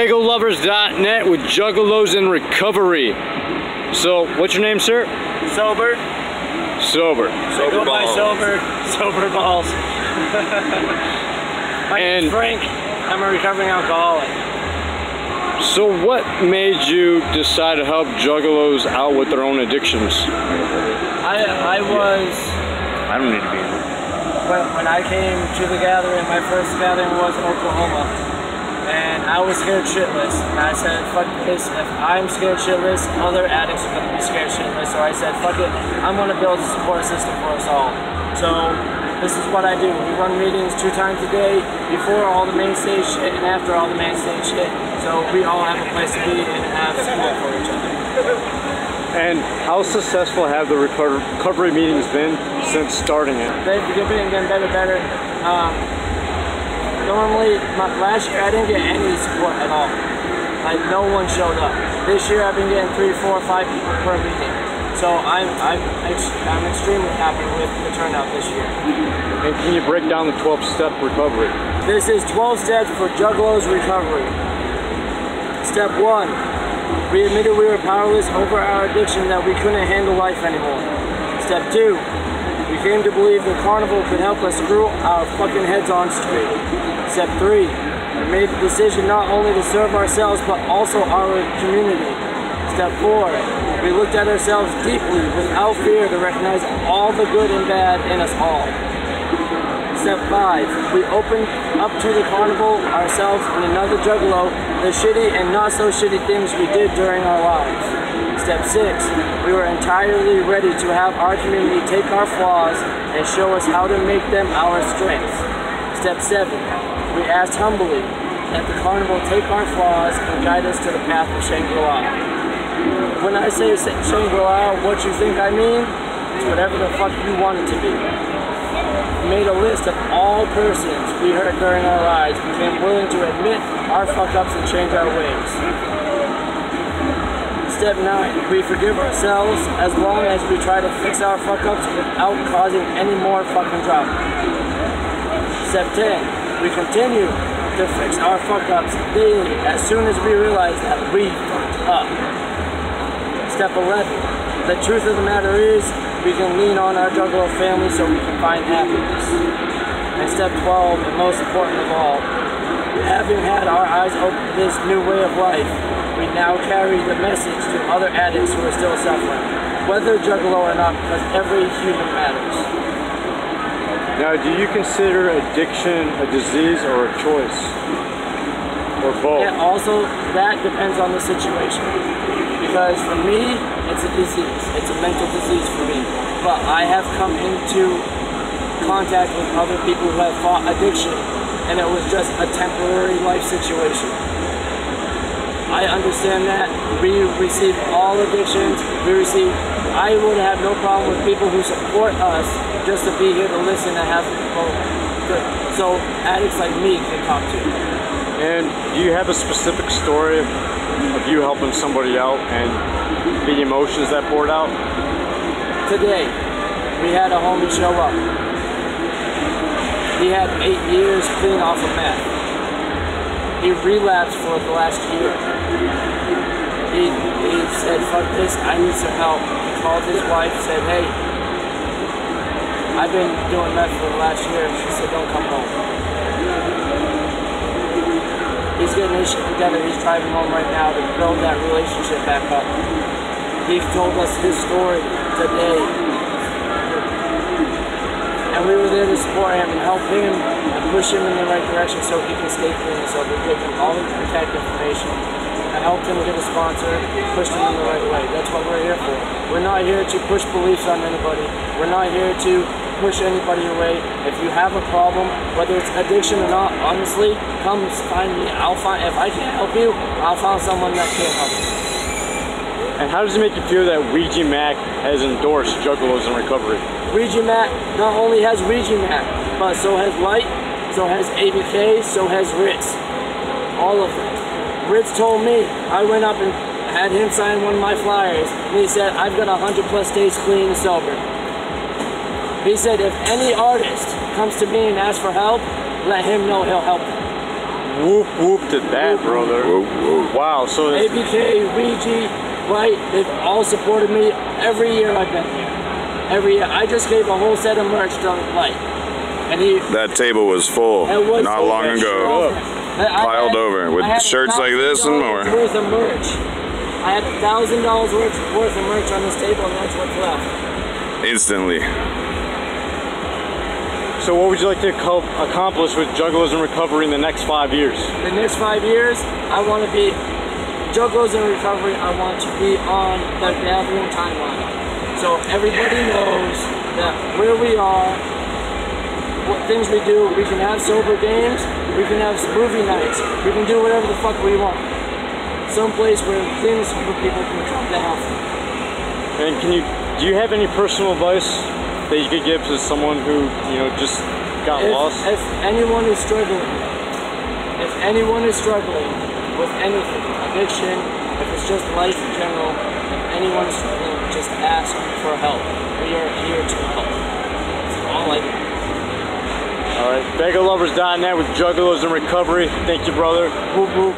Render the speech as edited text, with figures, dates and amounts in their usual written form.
WinnebagoLovers.net with Juggalos In Recovery. So, what's your name, sir? Sober. Sober. Sober Bawls. Sober Bawls. My name's Frank. I'm a recovering alcoholic. So what made you decide to help juggalos out with their own addictions? I don't need to be in it. When I came to the gathering, my first gathering was in Oklahoma. And I was scared shitless. And I said, fuck this, if I'm scared shitless, other addicts are gonna be scared shitless. So I said, fuck it, I'm gonna build a support system for us all. So this is what I do. We run meetings 2 times a day, before all the main stage shit and after all the main stage shit. So we all have a place to be and have support for each other. And how successful have the recovery meetings been since starting it? They've been getting better. Normally, last year I didn't get any support at all. Like, no one showed up. This year I've been getting 3, 4, 5 people per meeting. So I'm extremely happy with the turnout this year. And can you break down the 12-step recovery? This is 12 steps for Juggalo's recovery. Step 1, we admitted we were powerless over our addiction, that we couldn't handle life anymore. Step 2, we came to believe the carnival could help us screw our fucking heads on straight. Step 3, we made the decision not only to serve ourselves but also our community. Step 4, we looked at ourselves deeply without fear to recognize all the good and bad in us all. Step 5, we opened up to the carnival, ourselves, and another juggalo, the shitty and not so shitty things we did during our lives. Step 6, we were entirely ready to have our community take our flaws and show us how to make them our strengths. Step 7, we asked humbly that the carnival take our flaws and guide us to the path of Shangri-La. When I say Shangri-La, what you think I mean? It's whatever the fuck you want it to be. We made a list of all persons we hurt during our lives, became willing to admit our fuck-ups and change our ways. Step 9, we forgive ourselves as long as we try to fix our fuck-ups without causing any more fucking drama. Step 10, we continue to fix our fuck-ups daily as soon as we realize that we fucked up. Step 11, the truth of the matter is, we can lean on our Juggalo family so we can find happiness. And step 12, and most important of all, having had our eyes open to this new way of life, we now carry the message to other addicts who are still suffering, whether Juggalo or not, because every human matters. Now, do you consider addiction a disease or a choice? Or both? And also, that depends on the situation. Because for me, it's a disease. It's a mental disease for me. But I have come into contact with other people who have fought addiction, and it was just a temporary life situation. I understand that. We receive all addictions. I would have no problem with people who support us just to be here to listen and have people good. So addicts like me can talk to you. And do you have a specific story of you helping somebody out and the emotions that poured out? Today, we had a homie show up. He had 8 years clean off of meth. He relapsed for the last year. He said, fuck this, I need some help. He called his wife, said, hey, I've been doing meth for the last year. She said, don't come home. He's getting his shit together. He's driving home right now to build that relationship back up. He told us his story today. And we were there to support him and help him and push him in the right direction so he can stay clean. So we gave him all the contact information. I helped him get a sponsor, pushed him in the right way. That's what we're here for. We're not here to push beliefs on anybody. We're not here to push anybody away. If you have a problem, whether it's addiction or not, honestly, come find me. If I can't help you, I'll find someone that can help you. And how does it make you feel that Ouija Mac has endorsed Juggalos In Recovery? Ouija Mac not only has Ouija Mac, but so has Light, so has ABK, so has Ritz. All of them. Ritz told me, I went up and had him sign one of my flyers, and he said, I've got 100+ days clean and sober. He said, if any artist comes to me and asks for help, let him know he'll help them. Whoop whoop to that, brother. Whoop, whoop. Wow. So ABK, Ouija, Light, they've all supported me every year I've been here. Every year. I just gave a whole set of merch to Light. And that table was full not long ago. Piled over with shirts like this and more. Worth of merch. I had $1,000 worth of merch on this table, and that's what's left. Instantly. So what would you like to accomplish with Juggalos in Recovery in the next 5 years? The next 5 years, I want to be Juggalos in Recovery. I want to be on the Nephielm timeline, so everybody knows that where we are, what things we do. We can have sober games, we can have movie nights, we can do whatever the fuck we want. Someplace where things where people can come to help. And do you have any personal advice that you could give to someone who, you know, just got lost? If anyone is struggling with anything, addiction, if it's just life in general, if anyone is struggling, just ask for help. We are here to help. That's all I do. All right, BegoLovers.net with Juggalos in Recovery. Thank you, brother. Whoop, whoop.